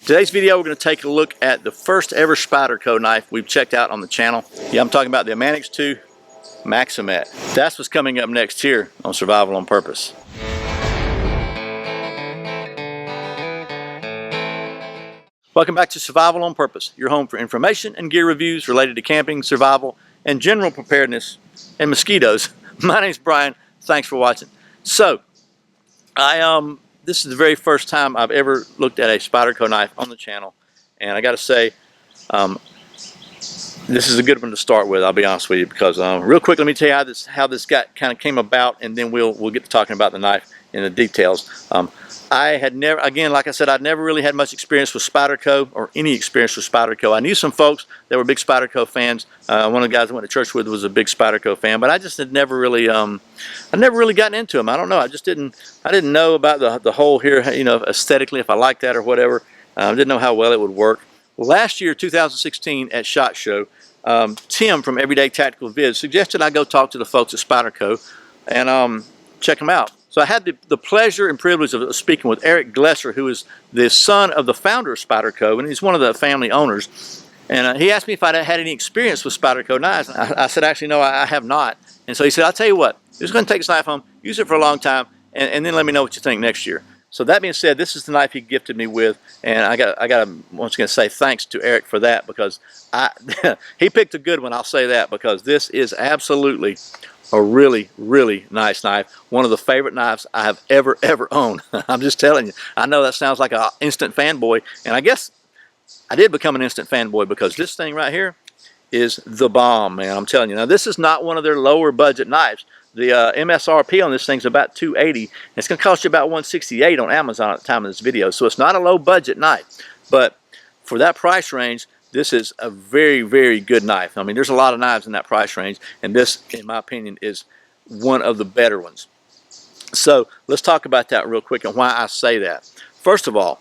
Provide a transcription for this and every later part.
Today's video, we're going to take a look at the first ever Spyderco knife we've checked out on the channel. Yeah, I'm talking about the Manix 2 Maxamet. That's what's coming up next here on Survival on Purpose. Welcome back to Survival on Purpose, your home for information and gear reviews related to camping, survival, and general preparedness, and mosquitoes. My name's Brian. Thanks for watching. So, this is the very first time I've ever looked at a Spyderco knife on the channel, and I got to say, this is a good one to start with. I'll be honest with you, because real quick, let me tell you how this kind of came about, and then we'll get to talking about the knife in the details. I had never, again, like I said, I'd never really had much experience with Spyderco, or any experience with Spyderco. I knew some folks that were big Spyderco fans. One of the guys I went to church with was a big Spyderco fan, but I just had never really, I'd never really gotten into them. I don't know. I didn't know about the whole here, you know, aesthetically, if I liked that or whatever. I didn't know how well it would work. Last year, 2016, at SHOT Show, Tim from Everyday Tactical Vids suggested I go talk to the folks at Spyderco and check them out. So I had the pleasure and privilege of speaking with Eric Glesser, who is the son of the founder of Spyderco, and he's one of the family owners. And he asked me if I had any experience with Spyderco knives. I said, actually, no, I have not. And so he said, I'll tell you what, you're just going to take this knife home, use it for a long time, and then let me know what you think next year. So that being said, this is the knife he gifted me with, and I got to once again say thanks to Eric for that, because he picked a good one. I'll say that, because this is absolutely a really, really nice knife. One of the favorite knives I have ever owned. I'm just telling you. I know that sounds like an instant fanboy, and I guess I did become an instant fanboy, because this thing right here is the bomb, man. I'm telling you. Now, this is not one of their lower budget knives. The MSRP on this thing's about $280. It's going to cost you about $168 on Amazon at the time of this video, so it's not a low budget knife. But for that price range, this is a very, very good knife. I mean, there's a lot of knives in that price range, and this, in my opinion, is one of the better ones. So let's talk about that real quick and why I say that. First of all,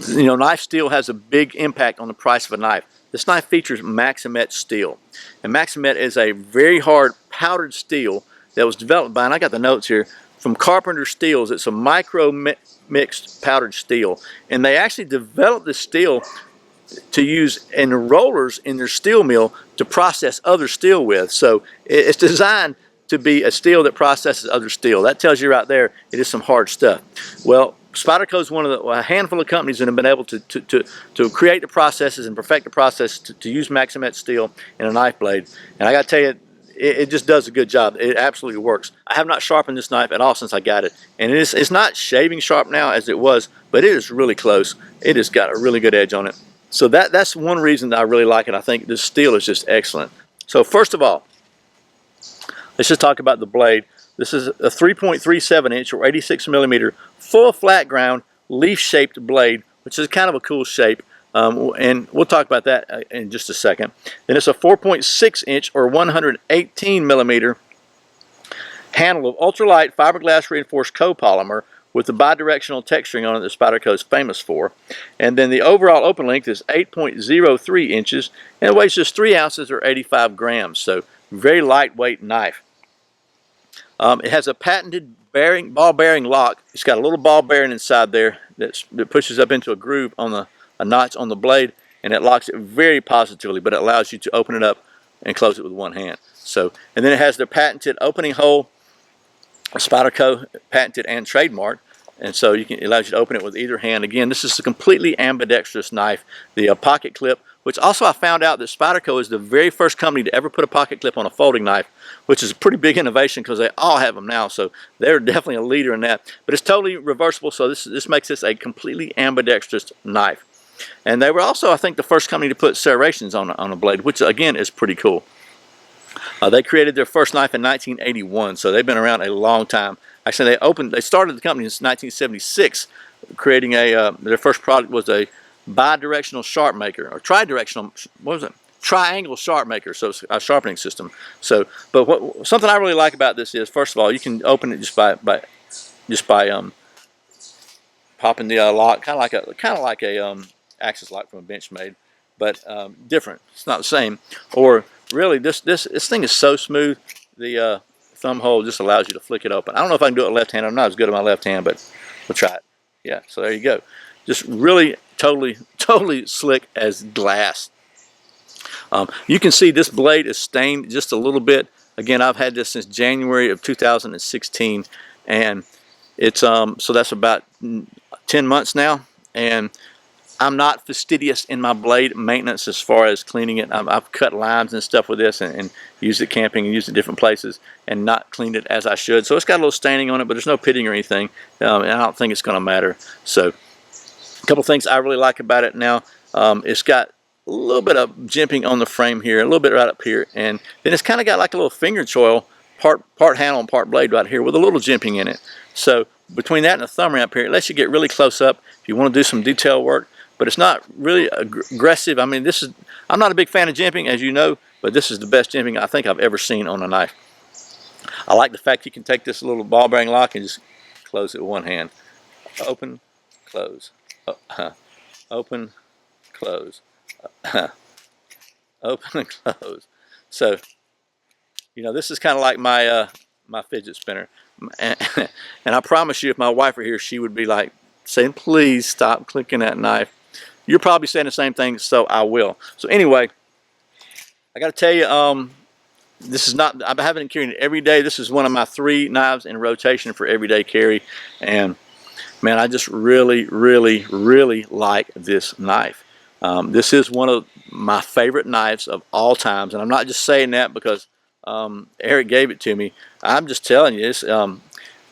you know, knife steel has a big impact on the price of a knife. This knife features Maxamet steel, and Maxamet is a very hard powdered steel that was developed by, and I got the notes here, from Carpenter Steels. It's a micro mixed powdered steel, and they actually developed this steel to use in rollers in their steel mill to process other steel with. So it's designed to be a steel that processes other steel. That tells you right there it is some hard stuff. Well, Spyderco is one of a handful of companies that have been able to create the processes and perfect the process to use Maxamet steel in a knife blade. And I got to tell you, it just does a good job. It absolutely works. I have not sharpened this knife at all since I got it, and it's not shaving sharp now as it was, but it is really close. It has got a really good edge on it. So that's one reason that I really like it. I think this steel is just excellent. So first of all, let's just talk about the blade. This is a 3.37 inch or 86 millimeter full flat ground leaf-shaped blade, which is kind of a cool shape. And we'll talk about that in just a second. Then it's a 4.6 inch or 118 millimeter handle of ultralight fiberglass reinforced copolymer with the bidirectional texturing on it that Spyderco is famous for. And then the overall open length is 8.03 inches, and it weighs just 3 ounces or 85 grams. So very lightweight knife. It has a patented ball bearing lock. It's got a little ball bearing inside there that pushes up into a groove on a notch on the blade, and it locks it very positively, but it allows you to open it up and close it with one hand. So, and then it has the patented opening hole, Spyderco patented and trademarked, and so it allows you to open it with either hand. Again, this is a completely ambidextrous knife. The pocket clip, which also I found out that Spyderco is the very first company to ever put a pocket clip on a folding knife, which is a pretty big innovation because they all have them now, so they're definitely a leader in that. But it's totally reversible, so this makes this a completely ambidextrous knife. And they were also, I think, the first company to put serrations on a blade, which again is pretty cool. They created their first knife in 1981, so they've been around a long time. Actually, they started the company in 1976, creating their first product was a bidirectional sharp maker, or tridirectional, what was it? Triangle sharp maker, so it's a sharpening system. So, but something I really like about this is, first of all, you can open it just by popping the lock, kind of like a axis lock from a Benchmade, but different. It's not the same. Or really, this thing is so smooth. The thumb hole just allows you to flick it open. I don't know if I can do it left hand. I'm not as good at my left hand, but we'll try it. Yeah, so there you go. just really totally slick as glass. You can see this blade is stained just a little bit. Again, I've had this since January of 2016, and it's so that's about 10 months now, and I'm not fastidious in my blade maintenance as far as cleaning it. I've cut lines and stuff with this and used it camping and used it different places and not cleaned it as I should. So it's got a little staining on it, but there's no pitting or anything, and I don't think it's going to matter. So a couple things I really like about it now. It's got a little bit of jimping on the frame here, a little bit right up here, and then it's kind of got like a little finger choil, part handle and part blade right here with a little jimping in it. So between that and the thumb ramp here, it lets you get really close up if you want to do some detail work, but it's not really aggressive. I mean, I'm not a big fan of jimping, as you know, but this is the best jimping I think I've ever seen on a knife. I like the fact you can take this little ball bearing lock and just close it with one hand. Open, close, open, close, open and close. So, you know, this is kind of like my my fidget spinner, and I promise you, if my wife were here, she would be like saying, "Please stop clicking that knife." You're probably saying the same thing, so I will. So anyway, I got to tell you, this is not, I haven't been carrying it every day. This is one of my 3 knives in rotation for everyday carry, and man, I just really like this knife. This is one of my favorite knives of all times, and I'm not just saying that because Eric gave it to me. I'm just telling you, this,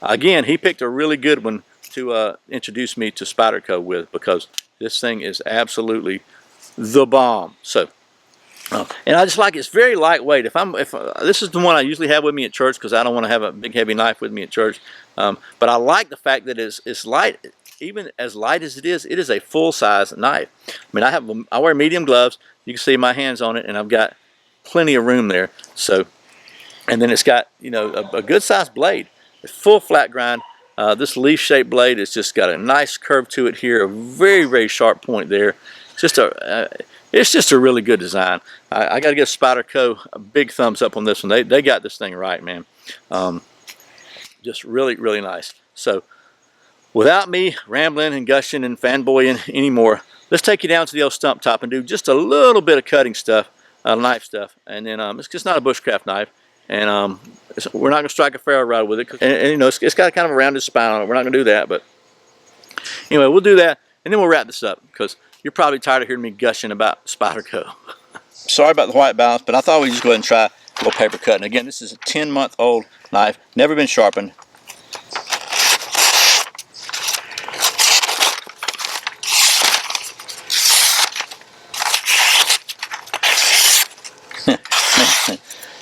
again, he picked a really good one to introduce me to Spyderco with, because this thing is absolutely the bomb. So, and I just like it's very lightweight. This is the one I usually have with me at church because I don't want to have a big heavy knife with me at church. But I like the fact that it's light. Even as light as it is a full-size knife. I mean, I wear medium gloves. You can see my hands on it, and I've got plenty of room there. So, and then it's got, you know, a good-sized blade. It's full flat grind. This leaf-shaped blade has just got a nice curve to it here, a very sharp point there. It's just a really good design. I got to give Spyderco a big thumbs up on this one. They got this thing right, man. Just really nice. So, without me rambling and gushing and fanboying anymore, let's take you down to the old stump top and do just a little bit of cutting stuff, knife stuff, and then it's just not a bushcraft knife, and we're not going to strike a ferro rod with it, and you know, it's got kind of a rounded spine on it. We're not going to do that, but anyway, we'll do that, and then we'll wrap this up because you're probably tired of hearing me gushing about Spyderco. Sorry about the white balance, but I thought we'd just go ahead and try a little paper cutting. Again, this is a 10-month-old knife, never been sharpened.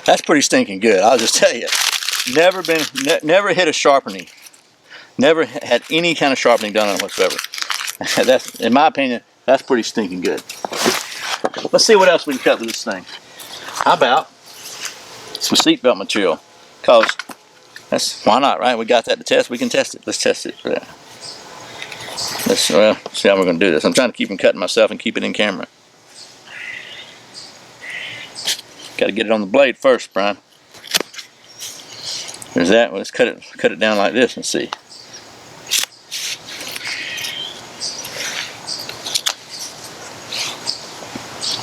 That's pretty stinking good, I'll just tell you. Never hit a sharpening. Never had any kind of sharpening done on it whatsoever. That's, in my opinion, that's pretty stinking good. Let's see what else we can cut with this thing. How about some seatbelt material? Cause why not, right? We got that to test. We can test it. Let's test it for that. Let's see how we're going to do this. I'm trying to keep from cutting myself and keep it in camera. Got to get it on the blade first, Brian. There's that. Well, let's cut it down like this and see.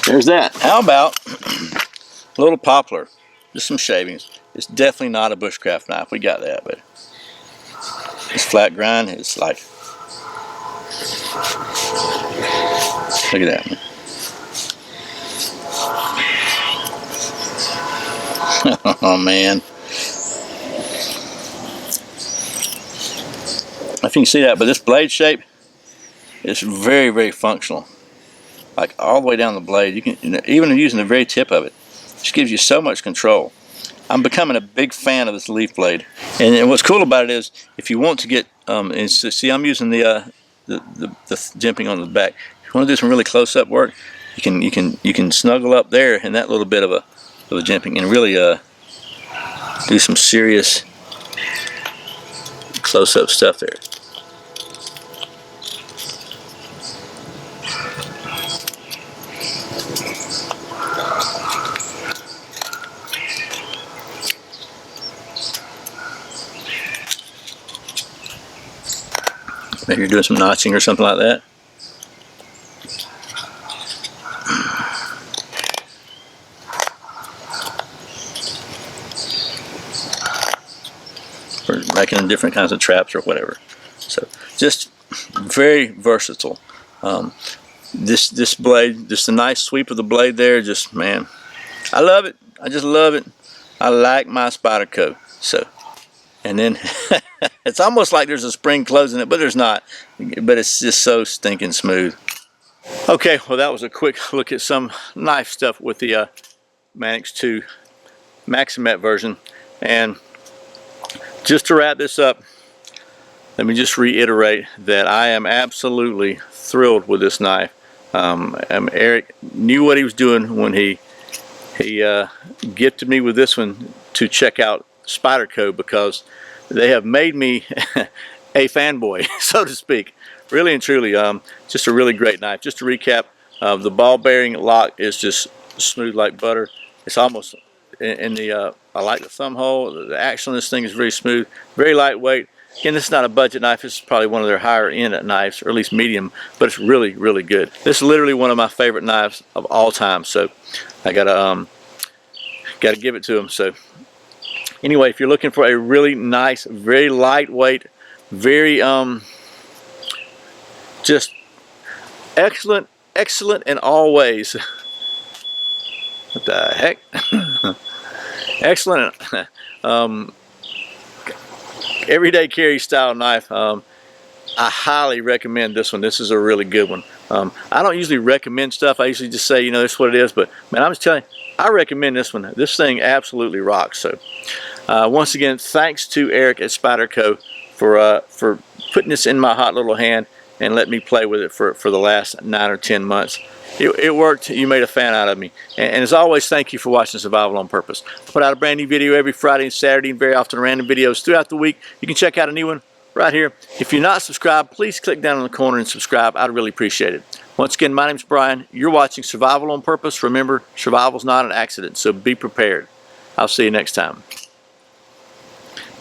There's that. How about a little poplar? Just some shavings. It's definitely not a bushcraft knife. We got that, but it's flat grind. It's like, look at that. Oh man. If you can see that, but this blade shape is very functional. Like all the way down the blade. You can, even using the very tip of it, just gives you so much control. I'm becoming a big fan of this leaf blade. And what's cool about it is, if you want to get, and see, I'm using the jimping on the back. If you want to do some really close-up work, you can snuggle up there in that little bit of a jimping and really do some serious close-up stuff there. Maybe you're doing some notching or something like that. like in different kinds of traps or whatever. So just very versatile. This blade, just a nice sweep of the blade there, just, man, I love it. I just love it. I like my Spyderco. So, and then it's almost like there's a spring closing it, but there's not. But it's just so stinking smooth. Okay, well, that was a quick look at some knife stuff with the Manix 2 Maxamet version. And just to wrap this up, let me just reiterate that I am absolutely thrilled with this knife. Eric knew what he was doing when he gifted me with this one to check out Spyderco, because they have made me a fanboy, so to speak. Really and truly, just a really great knife. Just to recap, the ball bearing lock is just smooth like butter. It's almost in the, I like the thumb hole. The action on this thing is very smooth, very lightweight. Again, this is not a budget knife. This is probably one of their higher end knives, or at least medium, but it's really, really good. This is literally one of my favorite knives of all time, so I gotta give it to them. So anyway, if you're looking for a really nice, very lightweight, very just excellent in all ways. What the heck? Excellent everyday carry style knife. I highly recommend this one. This is a really good one. I don't usually recommend stuff. I usually just say, you know, this is what it is. But man, I'm just telling you, I recommend this one. This thing absolutely rocks. So once again, thanks to Eric at Spyderco for putting this in my hot little hand and letting me play with it for the last 9 or 10 months. It worked. You made a fan out of me. And as always, thank you for watching Survival on Purpose. I put out a brand new video every Friday and Saturday, and very often random videos throughout the week. You can check out a new one right here. If you're not subscribed, please click down in the corner and subscribe. I'd really appreciate it. Once again, my name's Brian. You're watching Survival on Purpose. Remember, survival's not an accident, so be prepared. I'll see you next time.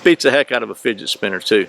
Beats the heck out of a fidget spinner, too.